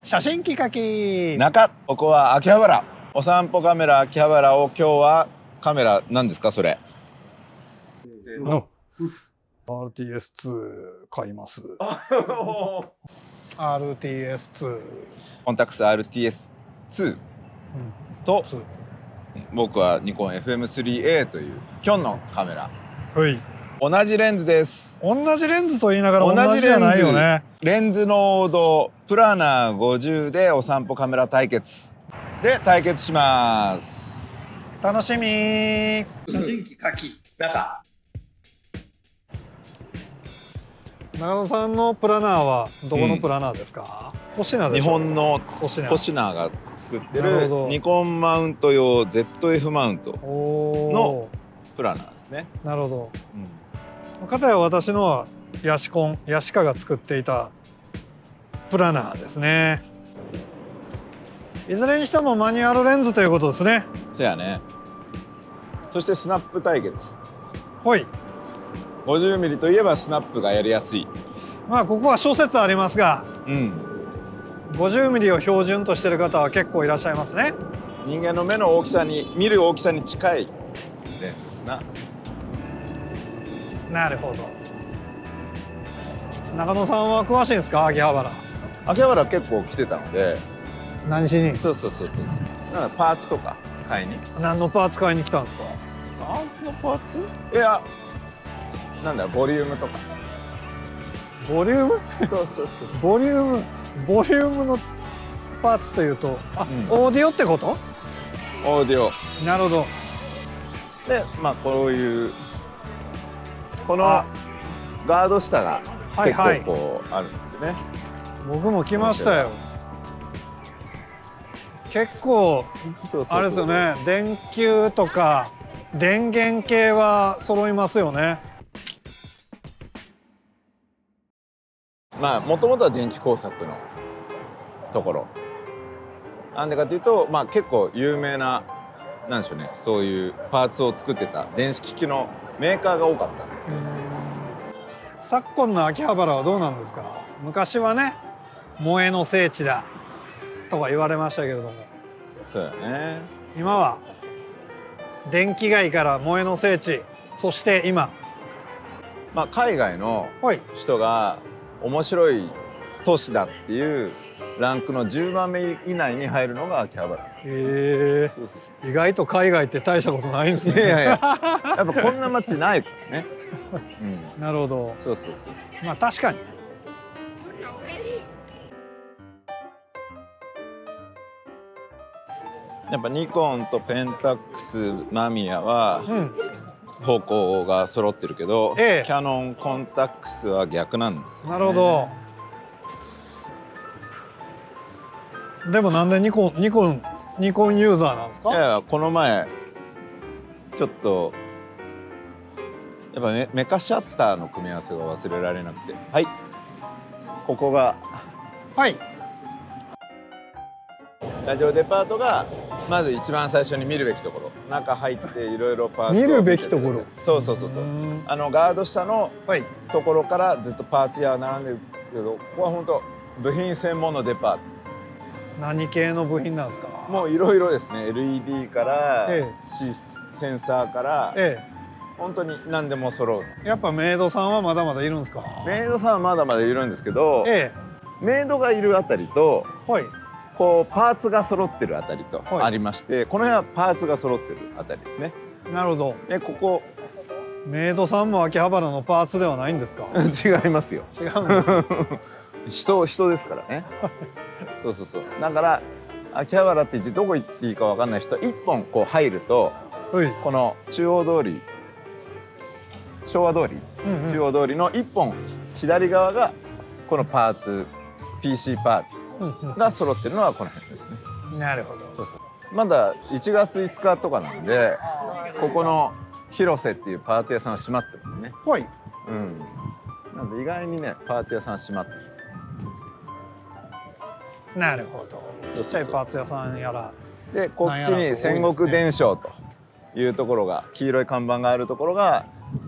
写真機書き中、ここは秋葉原。お散歩カメラ秋葉原を今日はカメラ何ですかそれ？の RTS2 買います。RTS2 コンタクス RTS2 と、僕はニコン FM3A というキョンのカメラ。はい。同じレンズです。同じレンズと言いながら同じじゃないよね。レンズノードプラナー50でお散歩カメラ対決で対決します。楽しみー。写真機書き中。長野さんのプラナーはどこのプラナーですか？コシナでしょ。日本のコシナが作ってるニコンマウント用 ZF マウントのプラナーですね。なるほど。かたや私のはヤシカが作っていたプラナーですね。いずれにしてもマニュアルレンズということですね。そうやね。そしてスナップ対決。はい。50mm といえばスナップがやりやすい。まあここは諸説ありますが、50mm を標準としている方は結構いらっしゃいますね。人間の目の大きさに見る大きさに近いレンズな。なるほど。中野さんは詳しいんですか？秋葉原。秋葉原結構来てたので。何しに？そう。なんかパーツとか買いに。何のパーツ買いに来たんですか？何のパーツ？いや、なんだボリュームとか。ボリューム？そう。ボリュームのパーツというと、オーディオってこと？オーディオ。なるほど。で、まあこういうこのガード下が結構こうあるんですよね。僕も来ましたよ。結構あれですよね。電球とか電源系は揃いますよね。まあもともとは電気工作のところなんでかというと、まあ結構有名ななんでしょうね、そういうパーツを作ってた電子機器のメーカーが多かったんですよ。昨今の秋葉原はどうなんですか？昔はね、萌えの聖地だとか言われましたけれども、そうやね。今は電気街から萌えの聖地、そして今、まあ海外の人が面白い都市だっていうランクの10番目以内に入るのが秋葉原。意外と海外って大したことないんですね。やっぱこんな街ないからね。なるほど。そう。まあ確かに。やっぱニコンとペンタックスマミヤは方向が揃ってるけど、キャノンコンタックスは逆なんですよね。なるほど。でもなんでニコンユーザーなんですか？いやこの前ちょっとやっぱメカシャッターの組み合わせが忘れられなくて、はい、ここがラジオデパートがまず一番最初に見るべきところ、中入っていろいろパーツを見るべきところ。そう。ガード下のところからずっとパーツ屋並んでるけど、ここは本当部品専門のデパート。何系の部品なんですか？もういろいろですね。 LED から、センサーから、本当に何でも揃う。やっぱメイドさんはまだまだいるんですか？メイドさんはまだまだいるんですけど、メイドがいるあたりと、こうパーツが揃ってるあたりとありまして、この辺はパーツが揃ってるあたりですね。なるほど。でここメイドさんも秋葉原のパーツではないんですか？違いますよ。違うんです人ですからね。そう。だから秋葉原って言ってどこ行っていいか分かんない人、一本こう入ると、この中央通り、昭和通り、中央通りの一本左側がこのパーツ、PC パーツが揃ってるのはこの辺ですね。なるほど。まだ1月5日とかなんで、ここの広瀬っていうパーツ屋さんは閉まってますね。なんで意外にねパーツ屋さんは閉まってる。なるほど。ちっちゃいパーツ屋さんやら。でこっちに戦国伝承というところが、黄色い看板があるところが、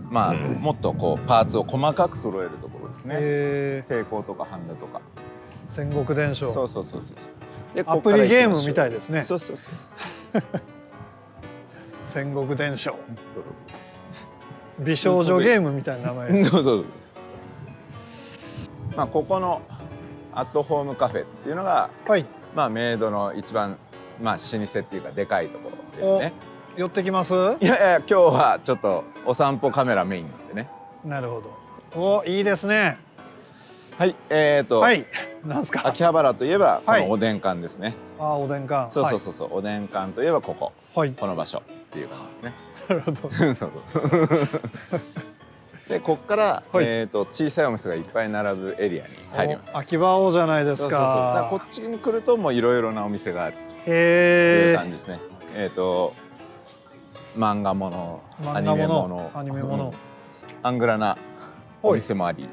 まあもっとこうパーツを細かく揃えるところですね。抵抗とかハンダとか。戦国伝承。そうそうそうそう。でアプリゲームみたいですね。そうそうそう。戦国伝承。美少女ゲームみたいな名前。そうそう。まあここのアットホームカフェっていうのが、はい、まあメイドの一番まあ老舗っていうかでかいところですね。寄ってきます？いやいや今日はちょっとお散歩カメラメインなんでね。なるほど。お、いいですね。はい、はい、なんですか。秋葉原といえばこはいのおでん館ですね。あ、おでん館。そうそうそうそう、おでん館といえばここ、はい、この場所っていう感じですね。なるほど。そうそう。でこっから、はい小さいお店がいっぱい並ぶエリアに入ります。秋葉王じゃないですか。そうそうそう。だからこっちに来るともういろいろなお店があるというへ感じですね。漫画もの、アニメもの、アングラなお店もあり。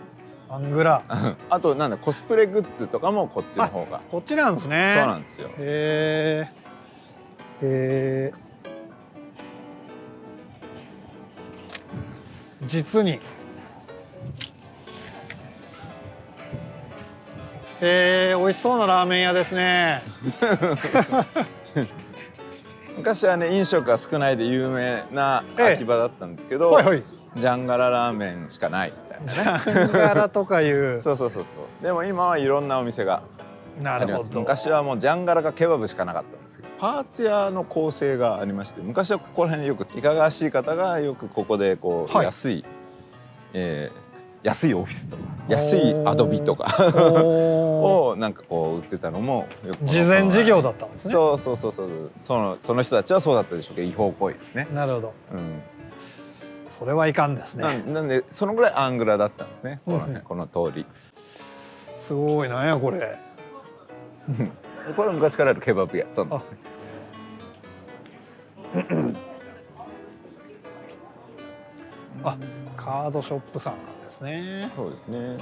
アングラ。あとなんだコスプレグッズとかもこっちの方が。こっちなんですね。そうなんですよ。へえ。実に。美味しそうなラーメン屋ですね。昔はね飲食が少ないで有名な秋葉だったんですけど、はいはい、ジャンガララーメンしかないみたいなね。ジャンガラとかいうそうそうそうそう。でも今はいろんなお店があります。昔はもうジャンガラかケバブしかなかったんですけど、パーツ屋の構成がありまして、昔はここら辺でよくいかがわしい方がよくここでこう、はい、安いオフィスとか安いアドビとかをなんかこう売ってたのもよく事前事業だったんですね。そうそうそうそう。その人たちはそうだったでしょうけど違法行為ですね。なるほど。うん。それはいかんですね。なんでそのぐらいアングラだったんですね。この通り。すごいなんやこれ。これは昔からあるケバブ屋。あ、カードショップさんなんですね。そうですね。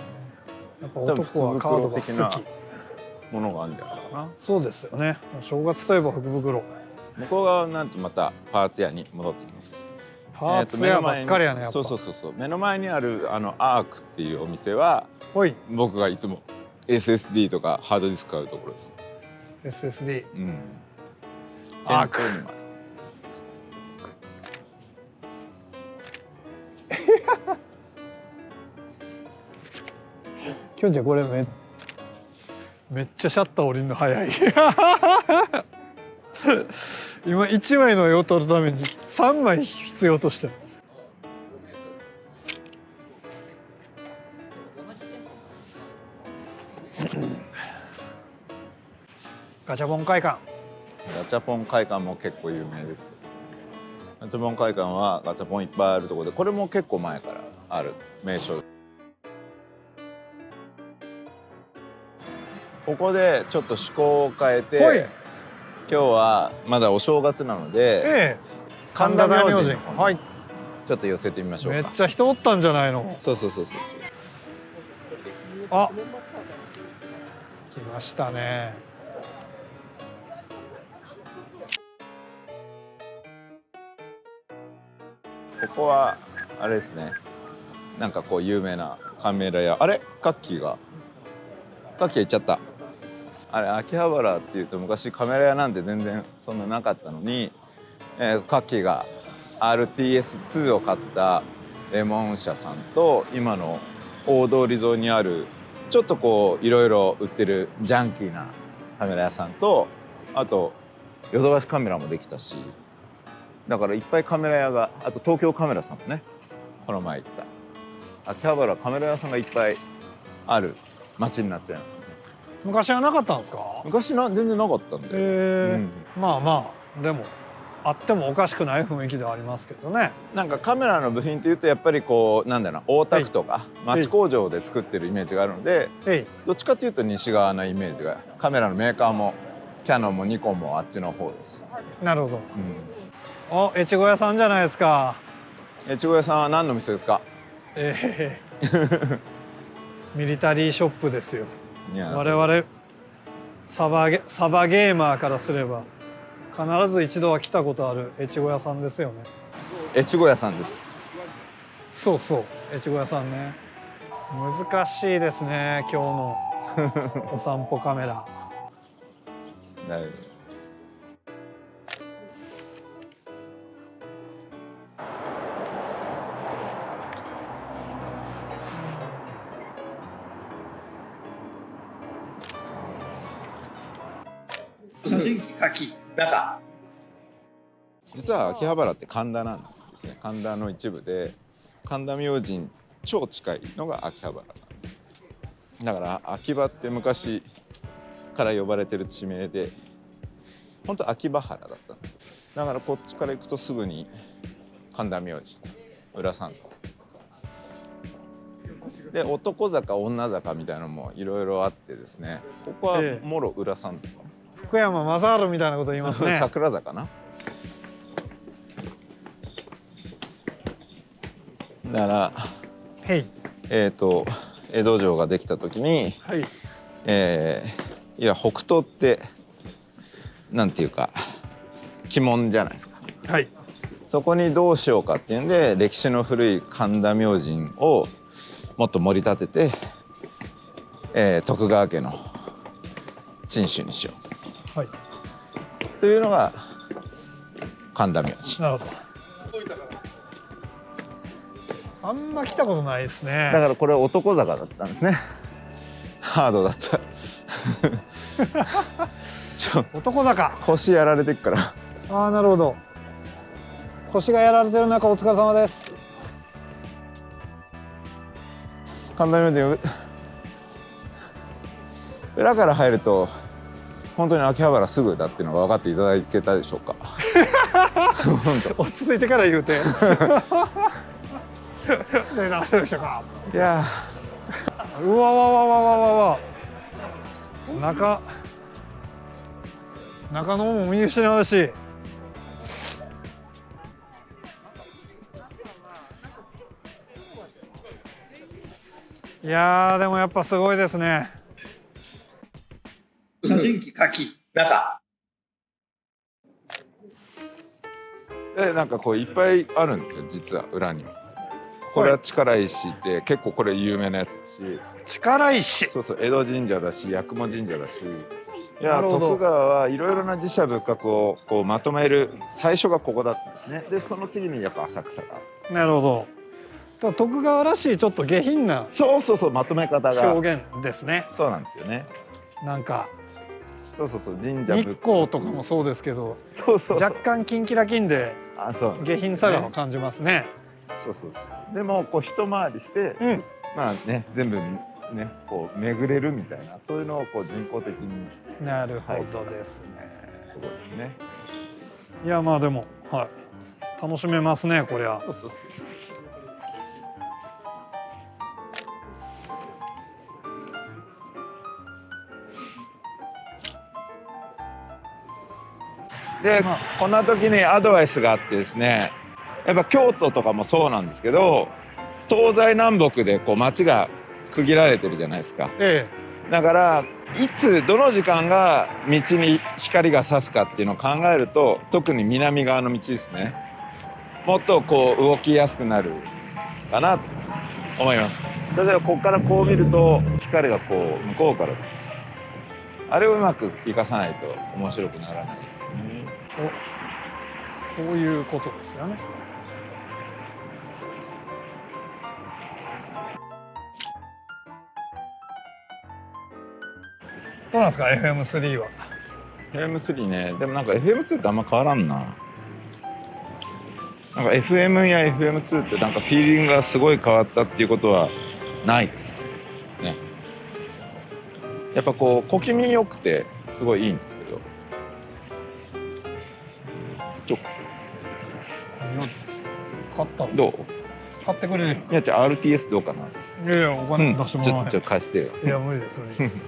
やっぱ男はカードが好き。ものがあるんだろうな。そうですよね。正月といえば福袋。向こう側なんとまたパーツ屋に戻ってきます。パーツ屋ばっかりやね。やっぱそう。目の前にあるアークっていうお店は、僕がいつも SSD とかハードディスク買うところです。SSD。うん。アーク。きょんちゃんこれめっちゃシャッター降りるの早い。今1枚の絵を撮るために3枚必要としてる。ガチャポン会館。ガチャポン会館も結構有名です。ガチャポン会館はガチャポンいっぱいあるところで、これも結構前からある名所。ここでちょっと趣向を変えて、今日はまだお正月なので、神田明神、ちょっと寄せてみましょうか。めっちゃ人おったんじゃないの。そう。あ、着きましたね。ここはあれですね。なんかこう有名なカメラ屋。あれ、カッキー行っちゃった。あれ秋葉原っていうと昔カメラ屋なんて全然そんななかったのに、カッキーが RTS2 を買ったレモン社さんと、今の大通り沿いにあるちょっとこういろいろ売ってるジャンキーなカメラ屋さんと、あとヨドバシカメラもできたし、だからいっぱいカメラ屋が、あと東京カメラさんもね、この前行った秋葉原カメラ屋さんがいっぱいある街になっちゃいます。昔はなかったんですか？昔全然なかったんで、まあでもあってもおかしくない雰囲気ではありますけどね。なんかカメラの部品っていうとやっぱりこうなんだろうな、大田区とか町工場で作ってるイメージがあるので、どっちかっていうと西側なイメージが、カメラのメーカーもキヤノンもニコンもあっちの方です。なるほど。お、越後屋さんじゃないですか。越後屋さんは何の店ですか？ミリタリーショップですよ。我々サバゲーマーからすれば必ず一度は来たことある越後屋さんですよね。越後屋さんです。そう越後屋さんね。難しいですね今日の。お散歩カメラ。だいぶ写真機書き中。実は秋葉原って神田なんですね。神田の一部で神田明神超近いのが秋葉原なんです。だから秋葉って昔から呼ばれてる地名で、本当秋葉原だったんですよ。だからこっちから行くとすぐに神田明神、裏参道で、男坂女坂みたいなのもいろいろあってですね、ここはもろ裏参道、福山雅治みたいなこと言いますね。桜坂な。だから、はい、江戸城ができた時に、はい、いや北東ってなんていうか鬼門じゃないですか。はい、そこにどうしようかっていうんで、歴史の古い神田明神をもっと盛り立てて、徳川家の鎮守にしよはい、うというのが神田明神。なるほど。あんま来たことないですね。だからこれ男坂だったんですね。ハードだった。男坂。腰やられてっから。ああ、なるほど。腰がやられてる中、お疲れ様です。神田明神裏から入ると本当に秋葉原すぐだっていうのが分かっていただけたでしょうか。落ち着いてから言うて。ね、何でしたか。いやうわわわわわわわ。中野も見失うし。いやー、でもやっぱすごいですね。写真機書き中。なんかこういっぱいあるんですよ、実は裏にも。これは力石って結構これ有名なやつだし、力石。そうそう、江戸神社だし八雲神社だし、いや徳川はいろいろな寺社仏閣をこうまとめる最初がここだったんですね。でその次にやっぱ浅草が。なるほど。徳川らしいちょっと下品なそうそうそう、まとめ方が表現ですね。そうなんですよね。なんかそうそうそう、神社日光とかもそうですけど、そうそう若干キンキラキンで下品さが感じますね。そうそう。でもこう一回りして、まあね全部ねこう巡れるみたいな、そういうのをこう人工的に。なるほどですね。すごいですね。いやまあでもはい楽しめますねこりゃ。そうそうそう。で、こんな時にアドバイスがあってですね、やっぱ京都とかもそうなんですけど、東西南北でこう街が区切られてるじゃないですか。だからいつどの時間が道に光が差すかっていうのを考えると、特に南側の道ですね、もっとこう動きやすくなるかなと思います。例えばここからこう見ると光がこう向こうから、あれをうまく生かさないと面白くならないですね。こういうことですよね。どうなんですか FM3 は。FM3 ね、でもなんか FM2 ってあんま変わらんな。なんか FM や FM2 ってなんかフィーリングがすごい変わったっていうことはないですね。やっぱこう小気味よくてすごいいいんですけど。買ったどう？買ってくれる。いや、じゃあ RTS どうかな。いやいや、お金出してもらわない。ちょっと貸してよ。いや無理です無理です。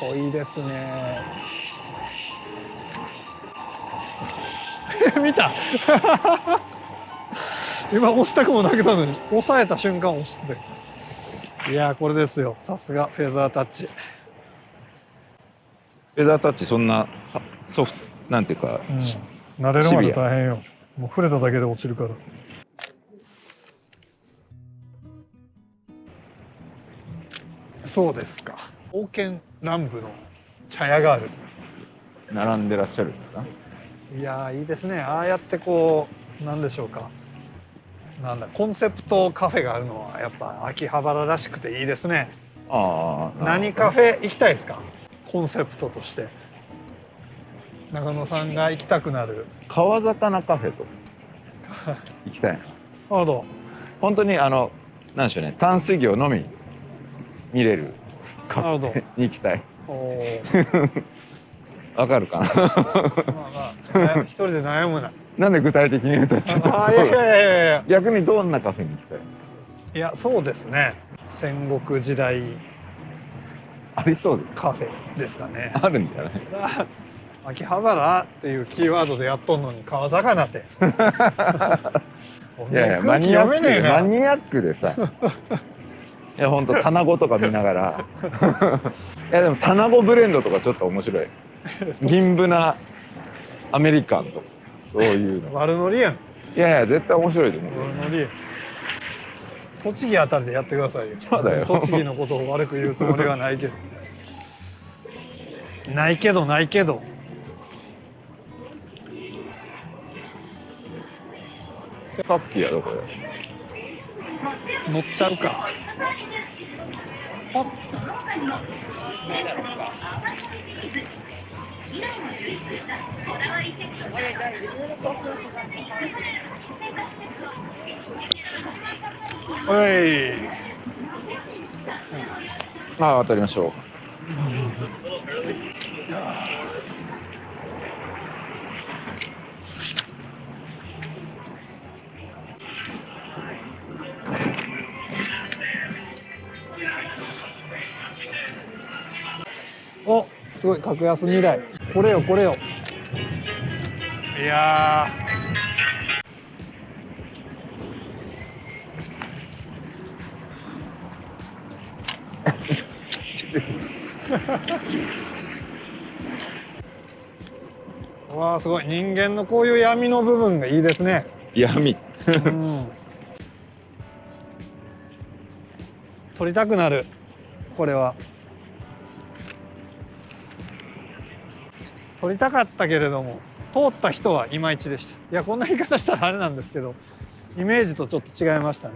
お、いいですね。見た。今押したくもなけたのに押さえた瞬間押してて、いやこれですよ、さすがフェザータッチ。フェザータッチそんなソフトなんていうか、慣れるまで大変よ。もう触れただけで落ちるから。そうですか。刀剣乱舞の茶屋がある。並んでらっしゃるんですか。いやーいいですね。ああやってこうなんでしょうか。なんだコンセプトカフェがあるのはやっぱ秋葉原らしくていいですね。ああ。何カフェ行きたいですか。コンセプトとして。中野さんが行きたくなる。川魚カフェと行きたいな。なるほど。本当になんでしょうね。淡水魚のみ見れるカフェに行きたい。わかるかな。まあまあ一人で悩むな。なんで具体的に言うとちょっと。いや逆にどんなカフェに行きたい。いやそうですね。戦国時代ありそうです。カフェですかね。あるんじゃない。秋葉原っていうキーワードでやっとんのに川魚って。いやいやマニアックでさ。いや本当棚子とか見ながら。いやでも棚子ブレンドとかちょっと面白い。銀ブナアメリカンとかそういうの。悪ノリやん。いやいや絶対面白いと思う。悪ノリ。栃木あたりでやってくださいよ。そうだよ。栃木のことを悪く言うつもりはないけど。ないけど。カッキーはどこで乗っちゃうか。はい。ああ渡りましょう。お、すごい格安2台。これよ。いやー。わあすごい。人間のこういう闇の部分がいいですね。闇。撮りたくなる。これは。撮りたかったけれども通った人はいまいちでした。いやこんな言い方したらあれなんですけどイメージとちょっと違いましたね。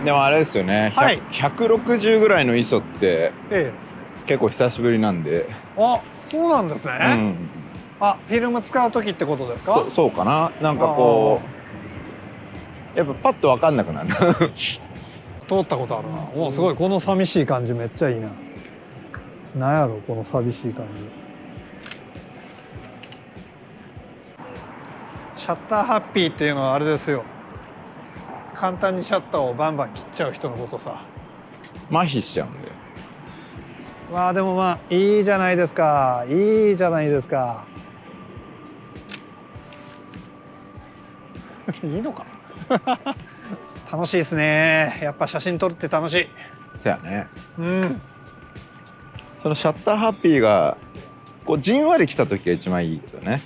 でもあれですよね、はい、160ぐらいの ISO って結構久しぶりなんで。あ、そうなんですね、あ、フィルム使う時ってことですか。そうかな。なんかこうやっぱパッと分かんなくなる。通ったことあるな。おすごい。この寂しい感じめっちゃいいな。なんやろこの寂しい感じ。シャッターハッピーっていうのはあれですよ。簡単にシャッターをバンバン切っちゃう人のことさ。麻痺しちゃうんで。まあでもまあいいじゃないですか。いいじゃないですか。いいのか。楽しいですね。やっぱ写真撮るって楽しい。そうやね。うん。そのシャッターハッピーがこうじんわり来た時が一番いいけどね。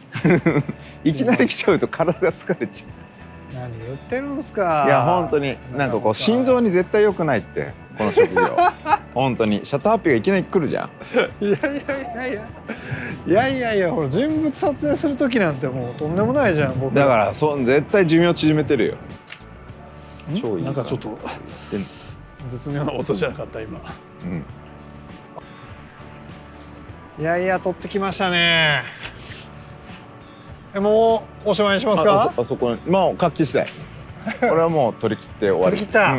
いきなり来ちゃうと体が疲れちゃう。何言ってるんすか。いや本当になんかこう心臓に絶対良くないってこの職業。本当にシャッターハッピーがいきなり来るじゃん。いやほら人物撮影する時なんてもうとんでもないじゃん僕。だから絶対寿命縮めてるよ。超いい。なんかちょっと絶妙な音じゃなかった今。いや撮ってきましたね。もうおしまいにしますか。あそこにもう活気したい。これはもう取り切って終わり。取り切った。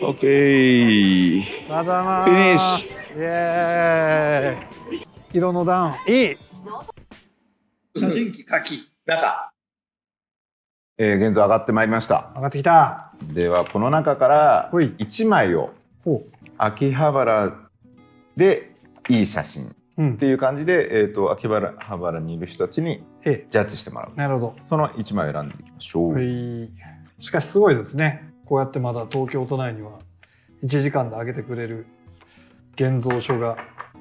オッケー。まだまフィニッシュ。イエーイ。色のダウンいい。写真機書き中。現在上がってまいりました。上がってきた。ではこの中から1枚を秋葉原でいい写真っていう感じで、秋葉原にいる人たちにジャッジしてもらう。なるほど。その1枚を選んでいきましょう。しかしすごいですね。こうやってまだ東京都内には1時間で上げてくれる現像所が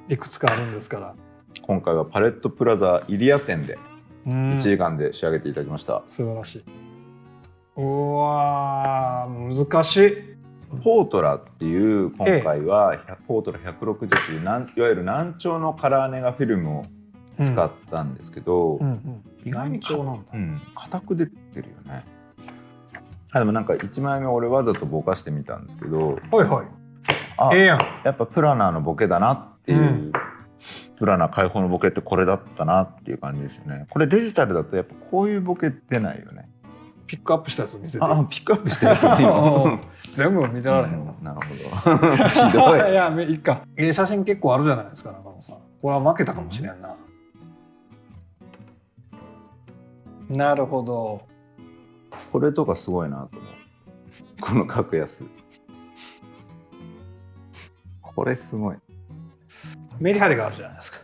いくつかあるんですから。今回はパレットプラザイリア店で1時間で仕上げていただきました。素晴らしい。うわー、難しい。ポートラっていう今回はポートラ160といういわゆる難聴のカラーネガフィルムを使ったんですけど、意外に硬く出てるよね。でもなんか1枚目俺わざとぼかしてみたんですけど、やっぱプラナーのボケだなっていう、プラナー開放のボケってこれだったなっていう感じですよね。これデジタルだとやっぱこういうボケ出ないよね。ピックアップしたやつ見せて。ピックアップしたやつね。全部見てられへんの。なるほど。ひどい。いや、いいか。写真結構あるじゃないですか、中野さん。これは負けたかもしれんな。なるほど。これとかすごいなと思う。この格安。これすごい。メリハリがあるじゃないですか。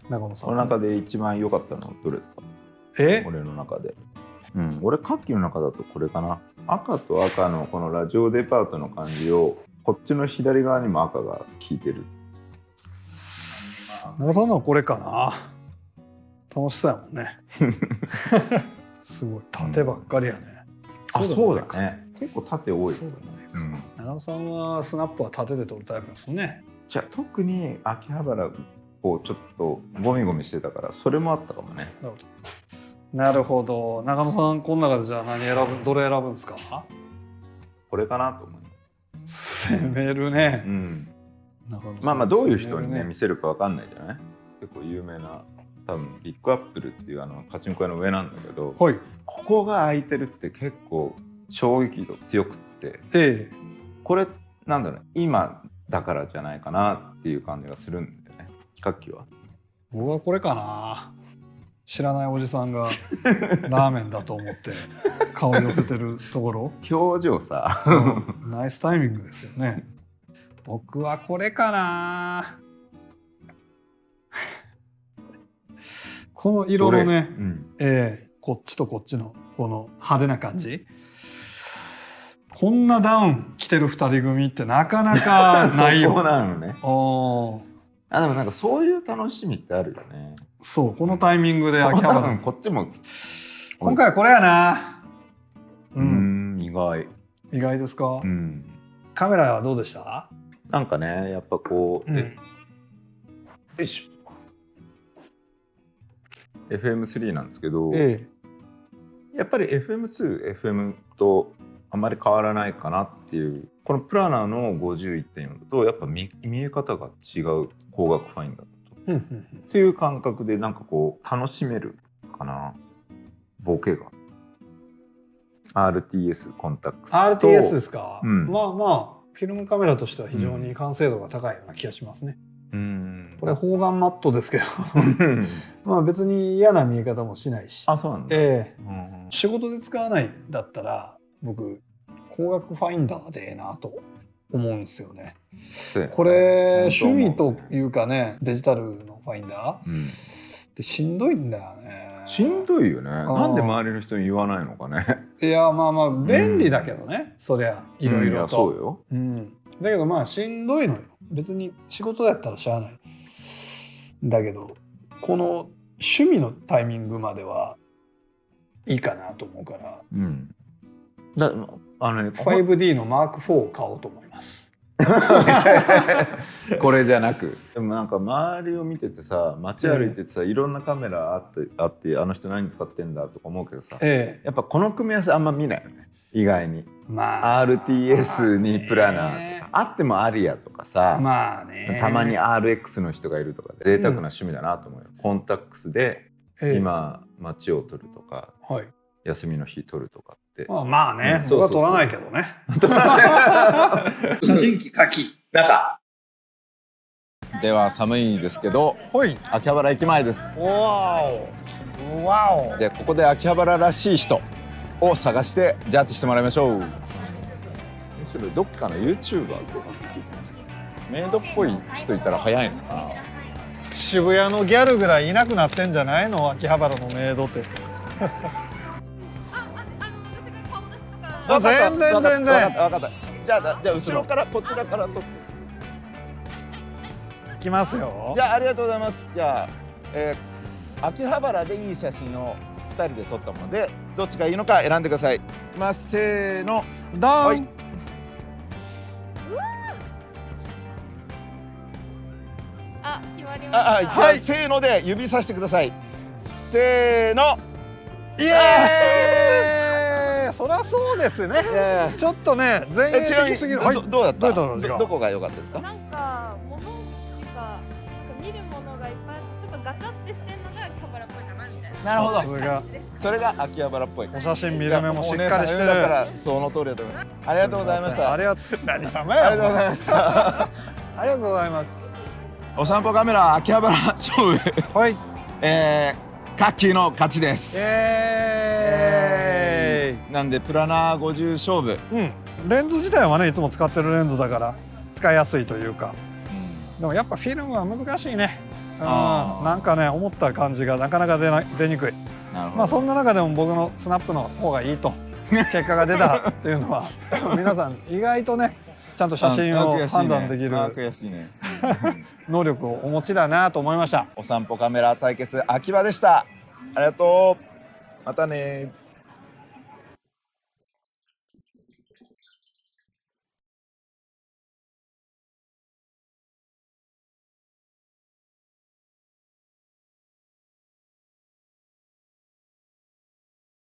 中野さん。この中で一番良かったのはどれですか？俺の中で。俺カッキーの中だとこれかな。赤と赤のこのラジオデパートの感じをこっちの左側にも赤が効いてる。中さんのはこれかな。楽しそうやもんね。すごい縦ばっかりやね。そうだね。結構縦多い。そうだね。中野さんはスナップは縦で撮るタイプですもんね。じゃあ特に秋葉原をちょっとゴミゴミしてたからそれもあったかもね。なるほど。中野さんこの中でじゃあどれ選ぶんですか？これかなと思う。攻めるね。まあどういう人にね見せるかわかんないじゃない。結構有名な多分ビッグアップルっていうパチンコ屋の上なんだけど、ここが空いてるって結構衝撃度強くって、これなんだろう、今だからじゃないかなっていう感じがするんだよね。カッキーは？僕はこれかな。知らないおじさんがラーメンだと思って顔寄せてるところ。表情さ、ナイスタイミングですよね。僕はこれかな。この色のね、こっちとこっちのこの派手な感じ。こんなダウン着てる2人組ってなかなかないよ。そうなのね。でもなんかそういう楽しみってあるよね。そう、このタイミングで秋葉原。こっちも今回はこれやな。意外。意外ですか？カメラはどうでした？なんかね、やっぱこう、よいしょ。FM3 なんですけど、やっぱり FM2、FM とあんまり変わらないかなっていう。このプラナーの 51.4 とやっぱ見え方が違う光学ファインダーっていう感覚でなんかこう楽しめるかな、ボケが。 RTS コンタクト RTS ですか？まあまあフィルムカメラとしては非常に完成度が高いような気がしますね。これ方眼マットですけどまあ別に嫌な見え方もしないし。そうなんだ。仕事で使わないんだったら僕光学ファインダーでええなと思うんですよね。これ趣味というかね、デジタルのファインダーってしんどいんだよね。しんどいよね。なんで周りの人に言わないのかね。いやまあまあ便利だけどね、そりゃいろいろと。そうよ。だけどまあしんどいのよ。別に仕事だったらしゃあない。だけどこの趣味のタイミングまではいいかなと思うから。5D の Mark4 を買おうと思います。これじゃなく。でもなんか周りを見ててさ、街歩いててさ、いろんなカメラあってあの人何使ってんだとか思うけどさ、やっぱこの組み合わせあんま見ないよね、意外に。RTS にプラナーとかあってもアリアとかさ、たまに RX の人がいるとかで贅沢な趣味だなと思うよ。コンタックスで今街を撮るとか、休みの日撮るとかって。まあね、僕は撮らないけどね。写真機書き中では寒いですけど、秋葉原駅前です。でここで秋葉原らしい人を探してジャッジしてもらいましょう。どっかの YouTuber とかメイドっぽい人いたら早いのかな。渋谷のギャルぐらいいなくなってんじゃないの、秋葉原のメイドって。私が顔出しとか。全然全然。分かった。じゃあ後ろからこちらから撮って。いきますよ。じゃあありがとうございます。じゃあ、秋葉原でいい写真を2人で撮ったものでどっちがいいのか選んでください。いきます。せーの。ドーン。はい。あ、決まりました。はい、せーので指さしてください。せーの。イエーイ。そりゃそうですね。ちょっとね、前衛的すぎる。どうだった？どこが良かったですか？なんか見るものがいっぱいちょっとガチャってしてんのが秋葉原っぽいかなみたいな。なるほど。それが秋葉原っぽい。お写真見る目もしっかりしてる。だからその通りだと思います。ありがとうございました。何様や。ありがとうございました。ありがとうございます。お散歩カメラ秋葉原勝負。はい。カッキーの勝ちです。なんでプラナー50勝負。レンズ自体はねいつも使ってるレンズだから使いやすいというか。でもやっぱフィルムは難しいね。なんかね思った感じがなかなか出にくい。まあそんな中でも僕のスナップの方がいいと結果が出たっていうのは皆さん意外とねちゃんと写真を判断できる能力をお持ちだなと思いました。お散歩カメラ対決秋葉でした。ありがとう。またね。